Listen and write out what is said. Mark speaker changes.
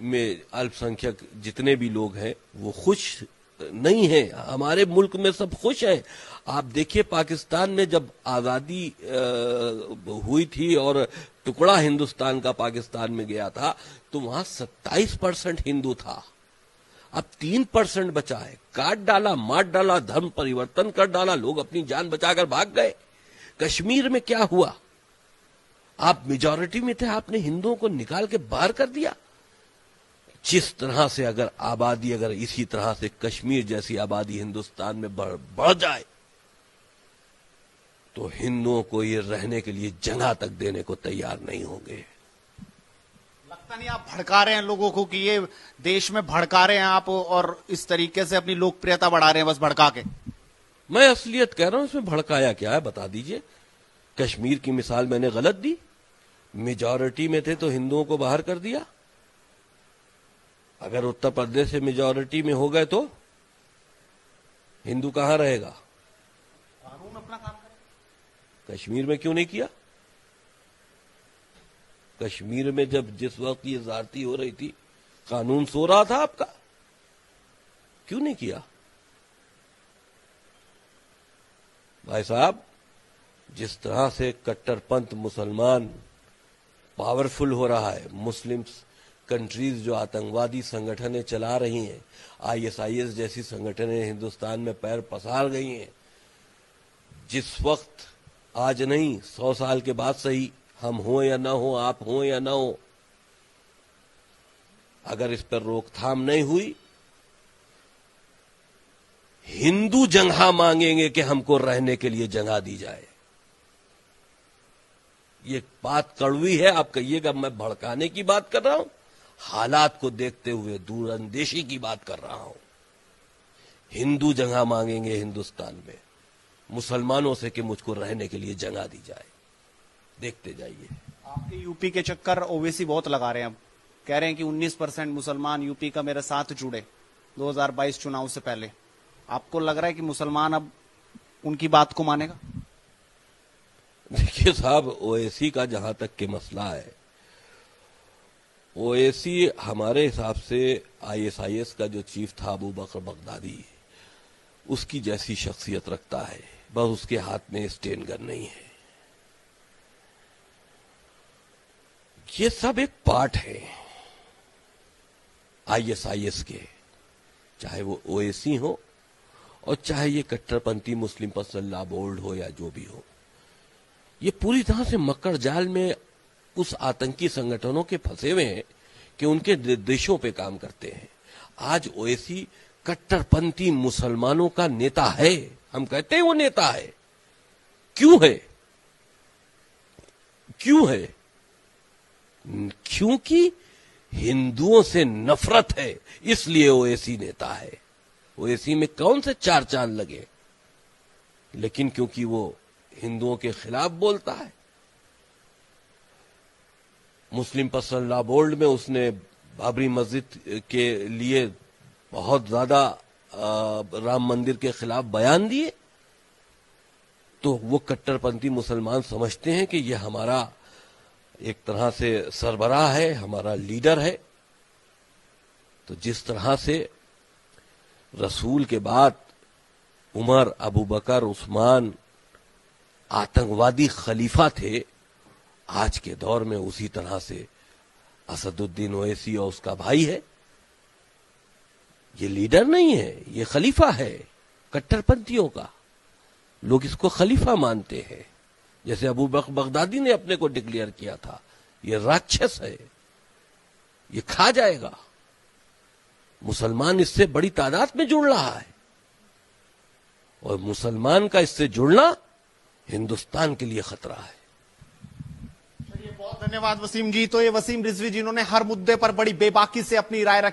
Speaker 1: میں अल्पसंख्यक जितने भी लोग हैं वो खुश नहीं हैं. हमारे मुल्क में सब खुश हैं. आप देखिए पाकिस्तान में जब आजादी हुई थी और टुकड़ा हिंदुस्तान का पाकिस्तान में गया था तो वहां 27% हिंदू था. अब 3% बचा है. काट डाला, मार डाला, धर्म परिवर्तन कर डाला, लोग अपनी जान बचाकर भाग गए. कश्मीर में क्या हुआ? आप मेजॉरिटी में थे, आपने हिंदुओं को निकाल के बाहर कर दिया. जिस तरह से अगर आबादी अगर इसी तरह से कश्मीर जैसी आबादी हिंदुस्तान में बढ़ जाए तो हिंदुओं को ये रहने के लिए जगह तक देने को तैयार नहीं होंगे.
Speaker 2: लगता नहीं आप भड़का रहे हैं लोगों को कि ये देश में भड़का रहे हैं आप और इस तरीके से अपनी लोकप्रियता बढ़ा रहे हैं बस भड़का के?
Speaker 1: मैं असलियत कह रहा हूं, इसमें भड़काया क्या है बता दीजिए. कश्मीर की मिसाल मैंने गलत दी. मेजॉरिटी में थे तो हिंदुओं को बाहर कर दिया. अगर उत्तर प्रदेश से मेजॉरिटी में हो गए तो हिंदू कहां रहेगा?
Speaker 2: कानून अपना काम करे.
Speaker 1: कश्मीर में क्यों नहीं किया? कश्मीर में जब जिस वक्त ये ज्यादती हो रही थी कानून सो रहा था आपका, क्यों नहीं किया? भाई साहब, जिस तरह से कट्टरपंथ मुसलमान पावरफुल हो रहा है, मुस्लिम्स कंट्रीज जो आतंकवादी संगठनें चला रही हैं, आईएसआईएस जैसी संगठनें हिंदुस्तान में पैर पसार गई हैं, जिस वक्त आज नहीं 100 साल के बाद सही, हम हो या ना हो, आप हो या ना हो, अगर इस पर रोकथाम नहीं हुई, हिंदू जगह मांगेंगे कि हमको रहने के लिए जगह दी जाए. ये बात कड़वी है, आप कहिएगा मैं भड़काने की बात कर रहा हूं. हालात को देखते हुए दूरअंदेशी की बात कर रहा हूं. हिंदू जगह मांगेंगे हिंदुस्तान में मुसलमानों से कि मुझको रहने के लिए जगह दी जाए. देखते जाइए.
Speaker 2: आपके यूपी के चक्कर ओवैसी बहुत लगा रहे हैं. अब कह रहे हैं कि 19% मुसलमान यूपी का मेरे साथ जुड़े 2022 चुनाव से पहले. आपको लग रहा है कि मुसलमान अब उनकी बात को मानेगा?
Speaker 1: देखिए साहब, ओवैसी का जहां तक के मसला है, ओवैसी हमारे हिसाब से आईएसआईएस का जो चीफ था अबू बकर बगदादी, उसकी जैसी शख्सियत रखता है, बस उसके हाथ में स्टेन गन नहीं है. ये सब एक पार्ट है आईएसआईएस के, चाहे वो ओवैसी हो और चाहे ये कट्टरपंथी मुस्लिम पसल्ला बोर्ड हो या जो भी हो. ये पूरी तरह से मकर जाल में उस आतंकी संगठनों के फंसे हुए हैं कि उनके निर्देशों पे काम करते हैं. आज ओवैसी कट्टरपंथी मुसलमानों का नेता है. हम कहते हैं वो नेता है. क्यों है? क्यों है? क्योंकि हिंदुओं से नफरत है, इसलिए ओवैसी नेता है. ओवैसी में कौन से 4 चांद लगे, लेकिन क्योंकि वो हिंदुओं के खिलाफ बोलता है. मुस्लिम पसल्ला बोर्ड में उसने बाबरी मस्जिद के लिए बहुत ज्यादा राम मंदिर के खिलाफ बयान दिए, तो वो कट्टरपंथी मुसलमान समझते हैं कि ये हमारा एक तरह से सरबराह है, हमारा लीडर है. तो जिस तरह से रसूल के बाद उमर, अबू बकर, उस्मान आतंकवादी खलीफा थे, आज के दौर में उसी तरह से असदुद्दीन ओवैसी और उसका भाई है. ये लीडर नहीं है, ये खलीफा है कट्टरपंथियों का. लोग इसको खलीफा मानते हैं. जैसे अबू बकर बगदादी ने अपने को डिक्लेयर किया था, ये राक्षस है, ये खा जाएगा. मुसलमान इससे बड़ी तादाद में जुड़ रहा है और मुसलमान का इससे जुड़ना हिंदुस्तान के लिए खतरा है.
Speaker 2: चलिए, बहुत धन्यवाद वसीम जी. तो ये वसीम रिजवी जिन्होंने हर मुद्दे पर बड़ी बेबाकी से अपनी राय रखी.